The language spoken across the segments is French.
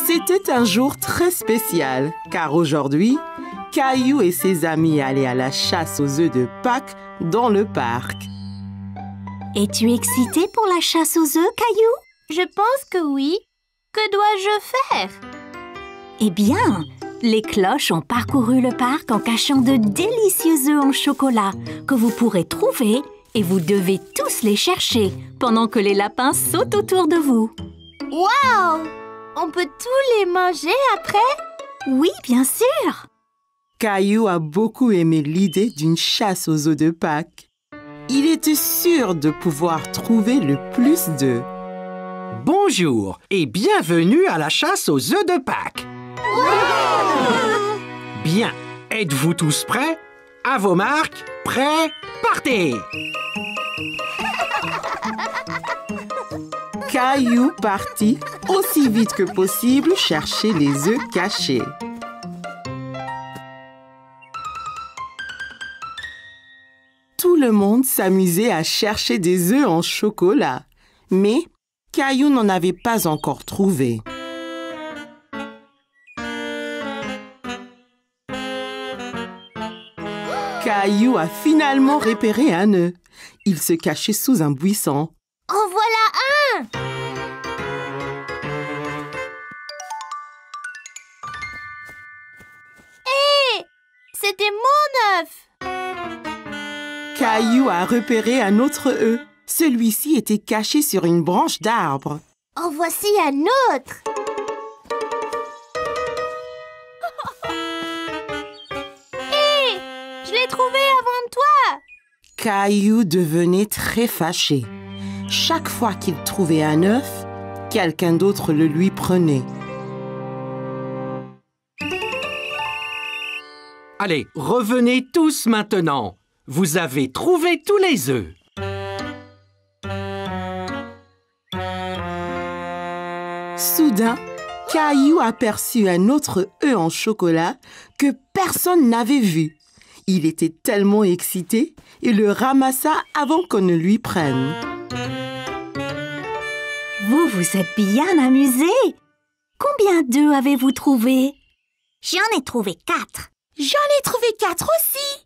C'était un jour très spécial, car aujourd'hui, Caillou et ses amis allaient à la chasse aux œufs de Pâques dans le parc. Es-tu excité pour la chasse aux œufs, Caillou? Je pense que oui. Que dois-je faire? Eh bien, les cloches ont parcouru le parc en cachant de délicieux œufs en chocolat que vous pourrez trouver et vous devez tous les chercher pendant que les lapins sautent autour de vous. Waouh! On peut tous les manger après? Oui, bien sûr! Caillou a beaucoup aimé l'idée d'une chasse aux œufs de Pâques. Il était sûr de pouvoir trouver le plus d'œufs. Bonjour et bienvenue à la chasse aux œufs de Pâques. Bien, êtes-vous tous prêts? À vos marques, prêts, partez! Caillou partit aussi vite que possible chercher les œufs cachés. Tout le monde s'amusait à chercher des œufs en chocolat, mais Caillou n'en avait pas encore trouvé. Caillou a finalement repéré un œuf. Il se cachait sous un buisson. En voilà un! Hé! C'était mon œuf! Caillou a repéré un autre œuf. Celui-ci était caché sur une branche d'arbre. En voici un autre! Hé! Je l'ai trouvé avant toi! Caillou devenait très fâché. Chaque fois qu'il trouvait un œuf, quelqu'un d'autre le lui prenait. Allez, revenez tous maintenant. Vous avez trouvé tous les œufs. Soudain, Caillou aperçut un autre œuf en chocolat que personne n'avait vu. Il était tellement excité et le ramassa avant qu'on ne lui prenne. Vous vous êtes bien amusés. Combien d'œufs avez-vous trouvé? J'en ai trouvé 4. J'en ai trouvé 4 aussi.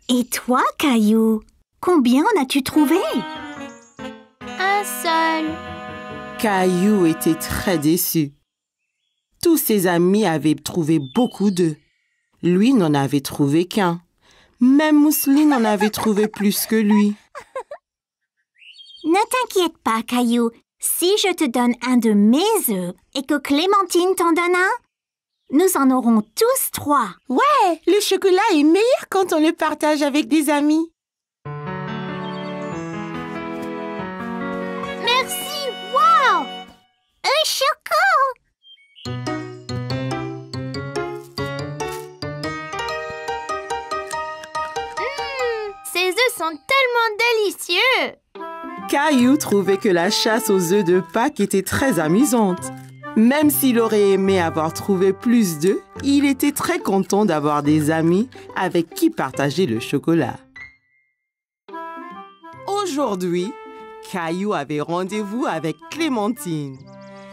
Et toi, Caillou, combien en as-tu trouvé? Un seul. Caillou était très déçu. Tous ses amis avaient trouvé beaucoup d'œufs. Lui n'en avait trouvé qu'un. Même Mousseline en avait trouvé plus que lui. Ne t'inquiète pas, Caillou. Si je te donne un de mes œufs et que Clémentine t'en donne un, nous en aurons tous 3. Ouais, le chocolat est meilleur quand on le partage avec des amis. Merci! Wow! Un choco! Ces œufs sont tellement délicieux! Caillou trouvait que la chasse aux œufs de Pâques était très amusante. Même s'il aurait aimé avoir trouvé plus d'œufs, il était très content d'avoir des amis avec qui partager le chocolat. Aujourd'hui, Caillou avait rendez-vous avec Clémentine.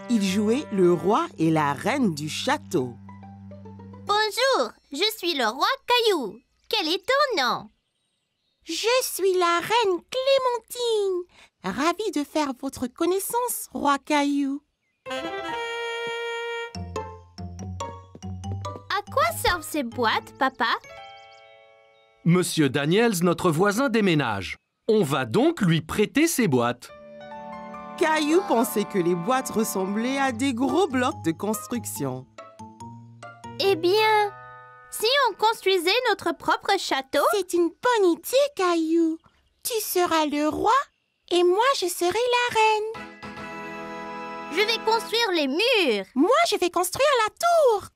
Ils jouaient le roi et la reine du château. Bonjour, je suis le roi Caillou. Quel est ton nom? Je suis la reine Clémentine. Ravie de faire votre connaissance, roi Caillou. À quoi servent ces boîtes, papa? Monsieur Daniels, notre voisin, déménage. On va donc lui prêter ces boîtes. Caillou pensait que les boîtes ressemblaient à des gros blocs de construction. Eh bien, si on construisait notre propre château? C'est une bonne idée, Caillou. Tu seras le roi et moi, je serai la reine. Je vais construire les murs. Moi, je vais construire la tour.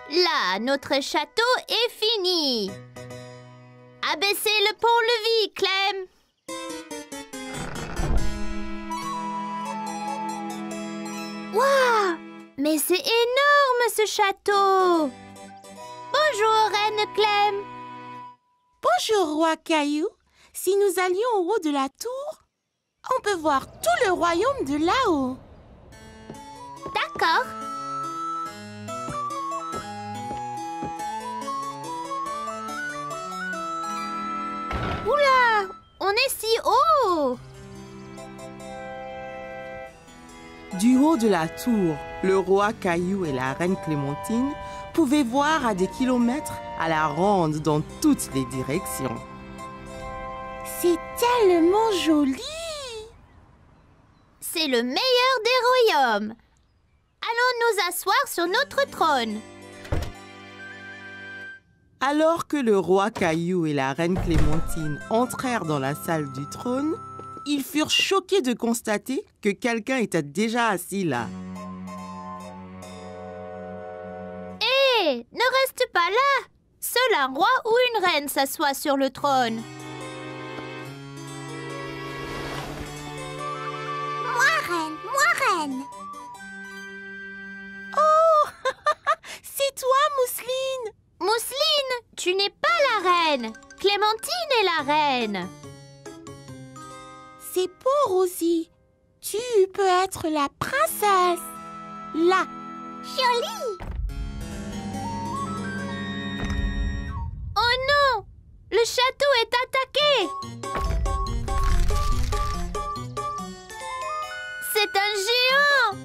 Là, notre château est fini. Abaissez le pont-levis, Clem. Waouh! Mais c'est énorme, ce château! Bonjour, Reine Clem! Bonjour, roi Caillou. Si nous allions au haut de la tour, on peut voir tout le royaume de là-haut. D'accord. Oula, on est si haut. Du haut de la tour, le roi Caillou et la reine Clémentine pouvaient voir à des kilomètres à la ronde dans toutes les directions. C'est tellement joli! C'est le meilleur des royaumes. Allons nous asseoir sur notre trône. Alors que le roi Caillou et la reine Clémentine entrèrent dans la salle du trône, ils furent choqués de constater que quelqu'un était déjà assis là. Hé, ne reste pas là. Seul un roi ou une reine s'assoit sur le trône. Moi reine. Oh, c'est toi, Mousseline! Mousseline, tu n'es pas la reine. Clémentine est la reine. C'est pour Rosie. Tu peux être la princesse. Là. Jolie. Oh non, le château est attaqué. C'est un géant.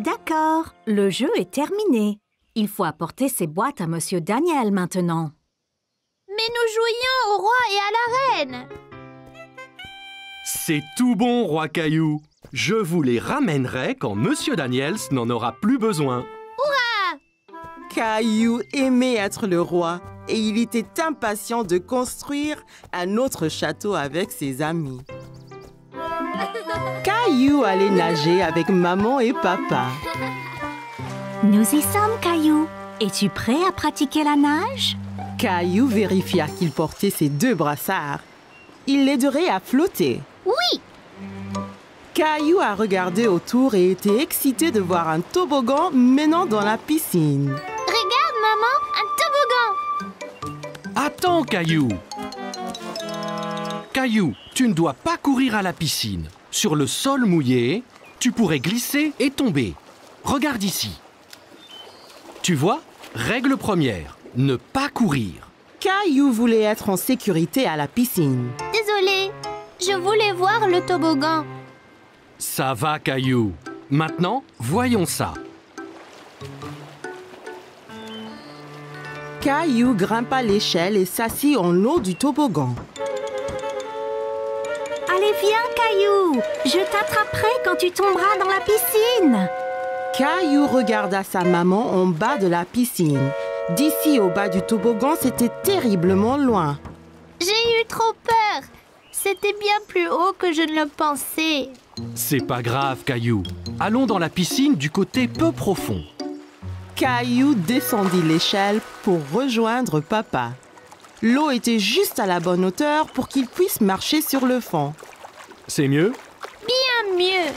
D'accord, le jeu est terminé. Il faut apporter ces boîtes à Monsieur Daniel maintenant. Mais nous jouions au roi et à la reine. C'est tout bon, roi Caillou. Je vous les ramènerai quand Monsieur Daniels n'en aura plus besoin. Caillou aimait être le roi et il était impatient de construire un autre château avec ses amis. Caillou allait nager avec maman et papa. Nous y sommes, Caillou. Es-tu prêt à pratiquer la nage? Caillou vérifia qu'il portait ses 2 brassards. Il l'aiderait à flotter. Oui. Caillou a regardé autour et était excité de voir un toboggan menant dans la piscine. Regarde, maman, un toboggan. Attends, Caillou. Caillou, tu ne dois pas courir à la piscine. Sur le sol mouillé, tu pourrais glisser et tomber. Regarde ici. Tu vois, règle première, ne pas courir. Caillou voulait être en sécurité à la piscine. Désolée, je voulais voir le toboggan. Ça va, Caillou. Maintenant, voyons ça. Caillou grimpa l'échelle et s'assit en haut du toboggan. Allez, viens, Caillou. Je t'attraperai quand tu tomberas dans la piscine. Caillou regarda sa maman en bas de la piscine. D'ici au bas du toboggan, c'était terriblement loin. J'ai eu trop peur. C'était bien plus haut que je ne le pensais. C'est pas grave, Caillou. Allons dans la piscine du côté peu profond. Caillou descendit l'échelle pour rejoindre papa. L'eau était juste à la bonne hauteur pour qu'il puisse marcher sur le fond. C'est mieux? Bien mieux.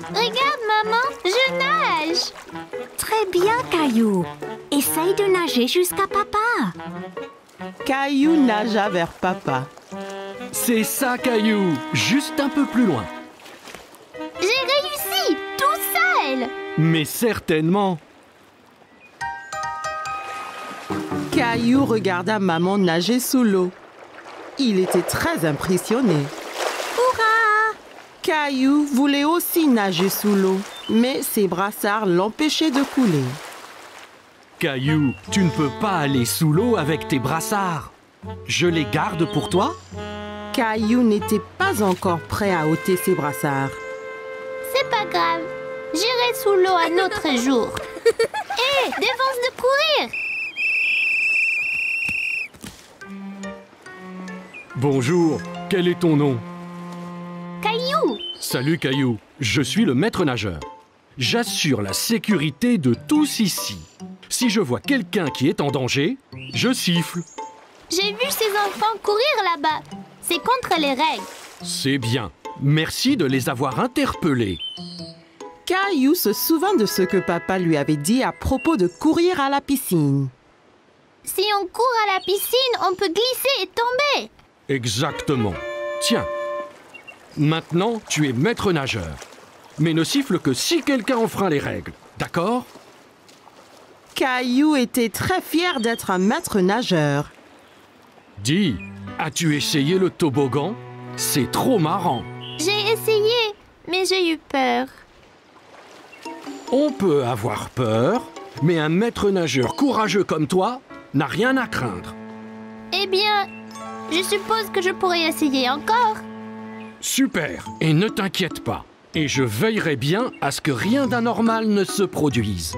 Regarde, maman, je nage. Très bien, Caillou. Essaye de nager jusqu'à papa. Caillou nagea vers papa. C'est ça, Caillou. Juste un peu plus loin. J'ai réussi, tout seul. Mais certainement. Caillou regarda maman nager sous l'eau. Il était très impressionné. Hurrah! Caillou voulait aussi nager sous l'eau, mais ses brassards l'empêchaient de couler. Caillou, tu ne peux pas aller sous l'eau avec tes brassards. Je les garde pour toi? Caillou n'était pas encore prêt à ôter ses brassards. C'est pas grave. J'irai sous l'eau un autre jour. Hé, défense de courir. Bonjour, quel est ton nom? Caillou. Salut, Caillou. Je suis le maître nageur. J'assure la sécurité de tous ici. Si je vois quelqu'un qui est en danger, je siffle. J'ai vu ces enfants courir là-bas. C'est contre les règles. C'est bien. Merci de les avoir interpellés. Caillou se souvint de ce que papa lui avait dit à propos de courir à la piscine. Si on court à la piscine, on peut glisser et tomber. Exactement. Tiens, maintenant tu es maître nageur. Mais ne siffle que si quelqu'un enfreint les règles, d'accord? Caillou était très fier d'être un maître nageur. Dis, as-tu essayé le toboggan? C'est trop marrant. J'ai essayé, mais j'ai eu peur. On peut avoir peur, mais un maître nageur courageux comme toi n'a rien à craindre. Eh bien, je suppose que je pourrais essayer encore. Super, et ne t'inquiète pas. Et je veillerai bien à ce que rien d'anormal ne se produise.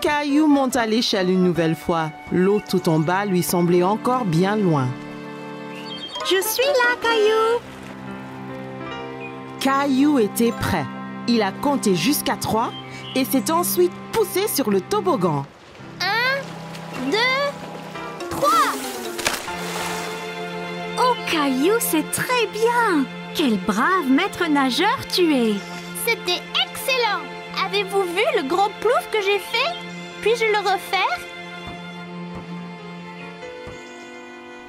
Caillou monta l'échelle une nouvelle fois. L'eau tout en bas lui semblait encore bien loin. Je suis là, Caillou. Caillou était prêt. Il a compté jusqu'à 3 et s'est ensuite poussé sur le toboggan. 1, 2, 3. Oh, Caillou, c'est très bien. Quel brave maître nageur tu es. C'était excellent. Avez-vous vu le gros plouf que j'ai fait? Puis-je le refaire?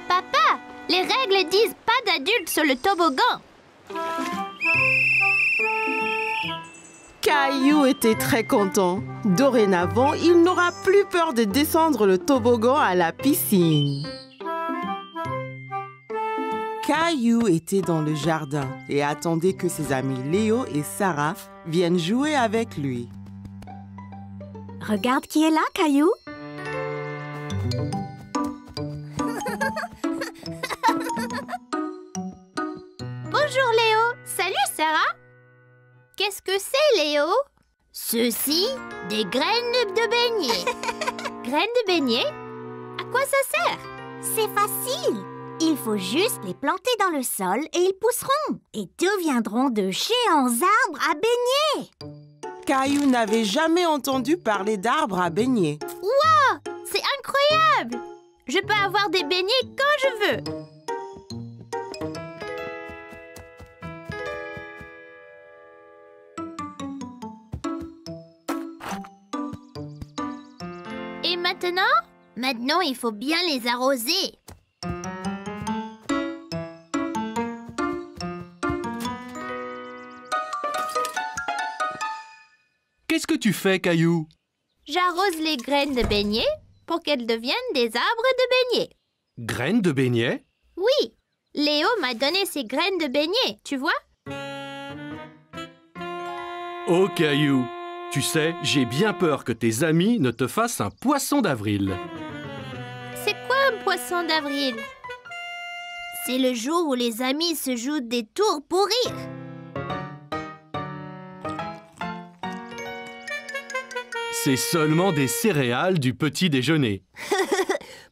Papa, les règles disent pas d'adultes sur le toboggan. Caillou était très content. Dorénavant, il n'aura plus peur de descendre le toboggan à la piscine. Caillou était dans le jardin et attendait que ses amis Léo et Sarah viennent jouer avec lui. Regarde qui est là, Caillou. Bonjour Léo. Salut Sarah. Qu'est-ce que c'est Léo? Ceci, des graines de beignet. Graines de beignet? À quoi ça sert? C'est facile. Il faut juste les planter dans le sol et ils pousseront et deviendront de géants arbres à beignets. Caillou n'avait jamais entendu parler d'arbres à beignets. Wow! C'est incroyable! Je peux avoir des beignets quand je veux. Et maintenant? Maintenant, il faut bien les arroser. Qu'est-ce que tu fais, Caillou? J'arrose les graines de beignet pour qu'elles deviennent des arbres de beignets. Graines de beignet? Oui, Léo m'a donné ces graines de beignet, tu vois? Oh, Caillou, tu sais, j'ai bien peur que tes amis ne te fassent un poisson d'avril. C'est quoi un poisson d'avril? C'est le jour où les amis se jouent des tours pour rire. C'est seulement des céréales du petit déjeuner.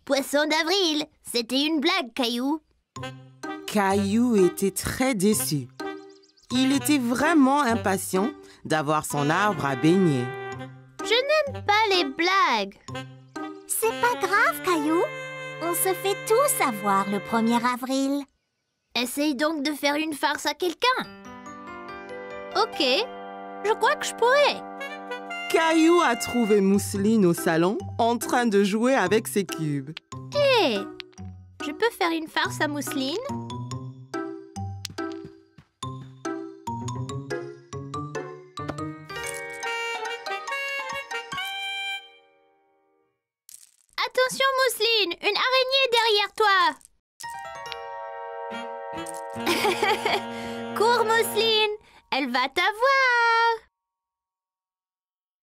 Poisson d'avril, c'était une blague, Caillou. Caillou était très déçu. Il était vraiment impatient d'avoir son arbre à beignets. Je n'aime pas les blagues. C'est pas grave, Caillou. On se fait tous avoir le 1er avril. Essaye donc de faire une farce à quelqu'un. Ok, je crois que je pourrais. Caillou a trouvé Mousseline au salon en train de jouer avec ses cubes. Hé, je peux faire une farce à Mousseline? Attention Mousseline, une araignée derrière toi. Cours Mousseline, elle va t'avoir.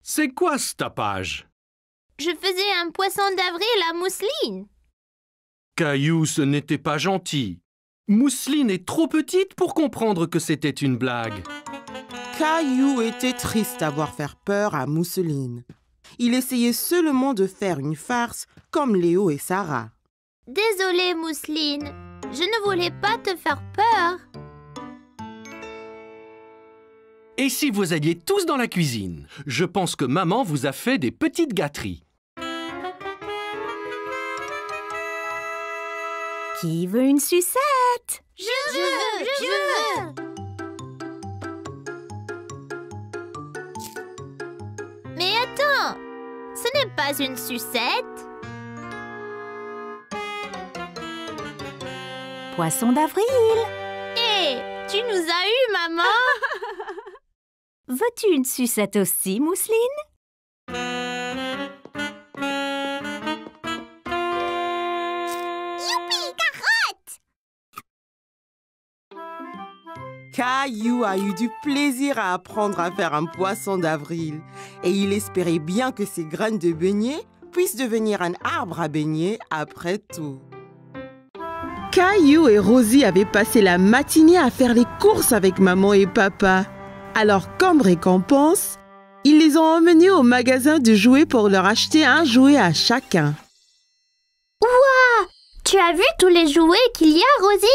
C'est quoi ce tapage? Je faisais un poisson d'avril à Mousseline. Caillou, ce n'était pas gentil. Mousseline est trop petite pour comprendre que c'était une blague. Caillou était triste d'avoir fait peur à Mousseline. Il essayait seulement de faire une farce comme Léo et Sarah. Désolée Mousseline, je ne voulais pas te faire peur. Et si vous alliez tous dans la cuisine? Je pense que maman vous a fait des petites gâteries. Qui veut une sucette? Je veux. ce n'est pas une sucette. Poisson d'avril. Hé, tu nous as eu, maman. Veux-tu une sucette aussi, Mousseline? Youpi, carotte! Caillou a eu du plaisir à apprendre à faire un poisson d'avril et il espérait bien que ses graines de beignet puissent devenir un arbre à beignets après tout. Caillou et Rosie avaient passé la matinée à faire les courses avec maman et papa. Alors, comme récompense, ils les ont emmenés au magasin de jouets pour leur acheter un jouet à chacun. Waouh! Tu as vu tous les jouets qu'il y a, Rosie?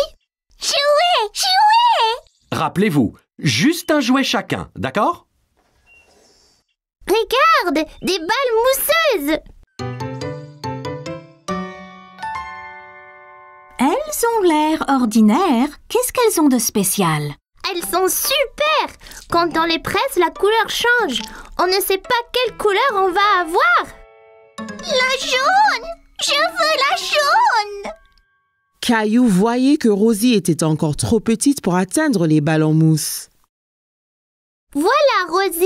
Jouer, jouer! Rappelez-vous, juste un jouet chacun, d'accord? Regarde, des balles mousseuses! Elles ont l'air ordinaires. Qu'est-ce qu'elles ont de spécial? Elles sont super! Quand on les presse, la couleur change. On ne sait pas quelle couleur on va avoir. La jaune! Je veux la jaune! Caillou voyait que Rosie était encore trop petite pour atteindre les balles en mousse. Voilà, Rosie!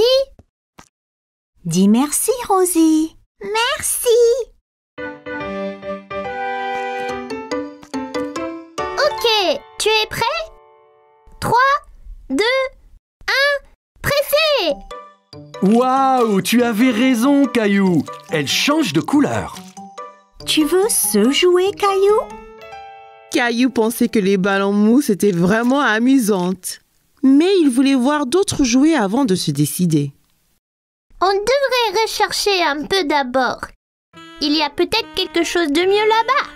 Dis merci, Rosie. Merci! Ok, tu es prêt? 3, 2, 1, pressez! Waouh, tu avais raison, Caillou. Elle change de couleur. Tu veux ce jouet, Caillou? Caillou pensait que les balles en mousse étaient vraiment amusantes. Mais il voulait voir d'autres jouets avant de se décider. On devrait rechercher un peu d'abord. Il y a peut-être quelque chose de mieux là-bas.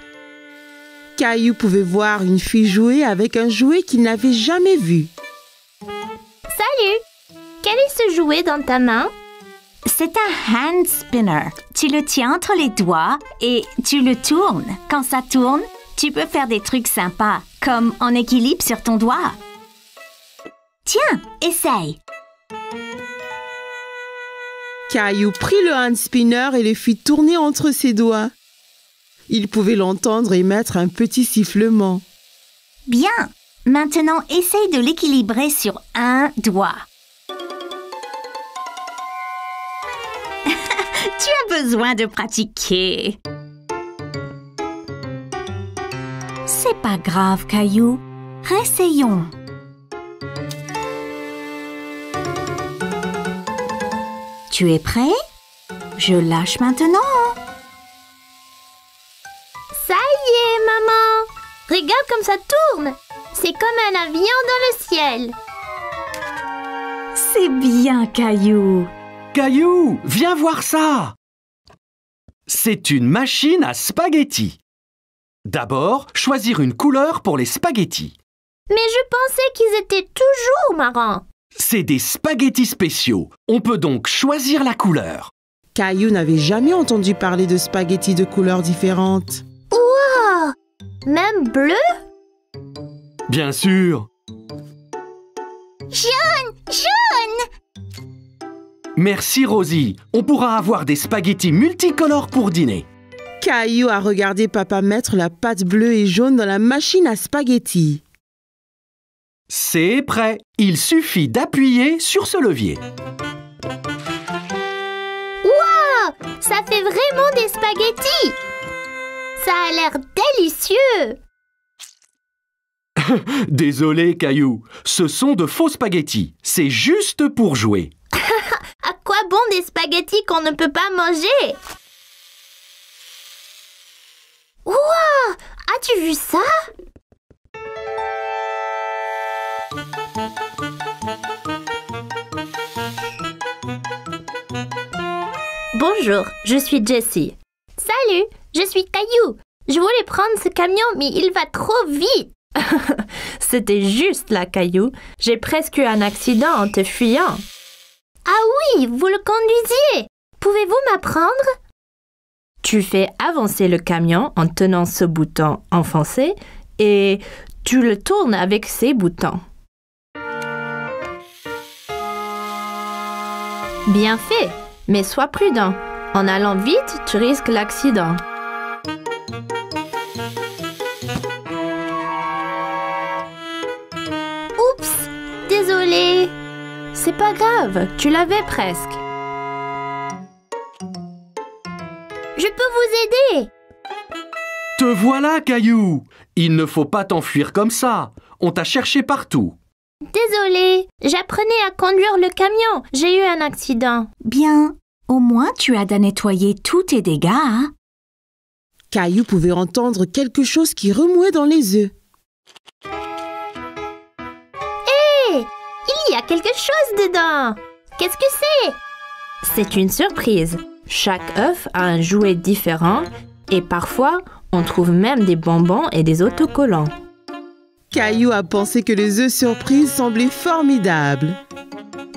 Caillou pouvait voir une fille jouer avec un jouet qu'il n'avait jamais vu. Salut! Quel est ce jouet dans ta main? C'est un hand spinner. Tu le tiens entre les doigts et tu le tournes. Quand ça tourne, tu peux faire des trucs sympas, comme en équilibre sur ton doigt. Tiens, essaye. Caillou prit le hand spinner et le fit tourner entre ses doigts. Il pouvait l'entendre émettre un petit sifflement. Bien. Maintenant, essaye de l'équilibrer sur un doigt. Tu as besoin de pratiquer. C'est pas grave, Caillou. Réessayons. Tu es prêt? Je lâche maintenant. Ça y est, maman! Regarde comme ça tourne! C'est comme un avion dans le ciel. C'est bien, Caillou. Caillou, viens voir ça. C'est une machine à spaghettis. D'abord, choisir une couleur pour les spaghettis. Mais je pensais qu'ils étaient toujours marrons. C'est des spaghettis spéciaux. On peut donc choisir la couleur. Caillou n'avait jamais entendu parler de spaghettis de couleurs différentes. Wow! Même bleu? Bien sûr. Jaune, jaune! Merci Rosie. On pourra avoir des spaghettis multicolores pour dîner. Caillou a regardé papa mettre la pâte bleue et jaune dans la machine à spaghettis. C'est prêt. Il suffit d'appuyer sur ce levier. Wow! Ça fait vraiment des spaghettis! Ça a l'air délicieux! Désolé, Caillou. Ce sont de faux spaghettis. C'est juste pour jouer. À quoi bon des spaghettis qu'on ne peut pas manger? Wow! As-tu vu ça? Bonjour, je suis Jessie. Salut, je suis Caillou. Je voulais prendre ce camion, mais il va trop vite. C'était juste là, Caillou. J'ai presque eu un accident en te fuyant. Ah oui, vous le conduisiez. Pouvez-vous m'apprendre? Tu fais avancer le camion en tenant ce bouton enfoncé et tu le tournes avec ces boutons. Bien fait, mais sois prudent. En allant vite, tu risques l'accident. Oups, désolée. C'est pas grave, tu l'avais presque. Je peux vous aider. Te voilà, Caillou! Il ne faut pas t'enfuir comme ça. On t'a cherché partout. Désolée, j'apprenais à conduire le camion. J'ai eu un accident. Bien, au moins tu as à nettoyer tous tes dégâts, hein? Caillou pouvait entendre quelque chose qui remuait dans les œufs. Hé, il y a quelque chose dedans. Qu'est-ce que c'est? C'est une surprise. Chaque œuf a un jouet différent et parfois, on trouve même des bonbons et des autocollants. Caillou a pensé que les œufs surprises semblaient formidables.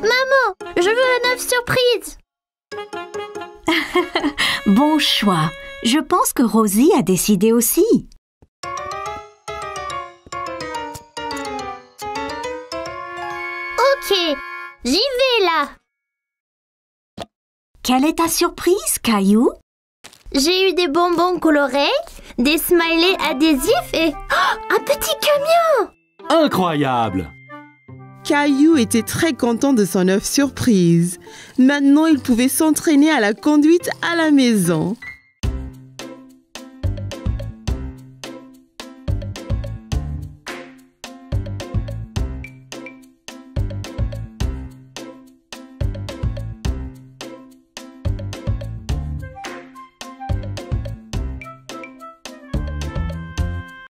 Maman, je veux un œuf surprise. Bon choix. Je pense que Rosie a décidé aussi. Ok, j'y vais là. Quelle est ta surprise, Caillou? J'ai eu des bonbons colorés, des smileys adhésifs et un petit camion. Incroyable! Caillou était très content de son œuf surprise. Maintenant, il pouvait s'entraîner à la conduite à la maison.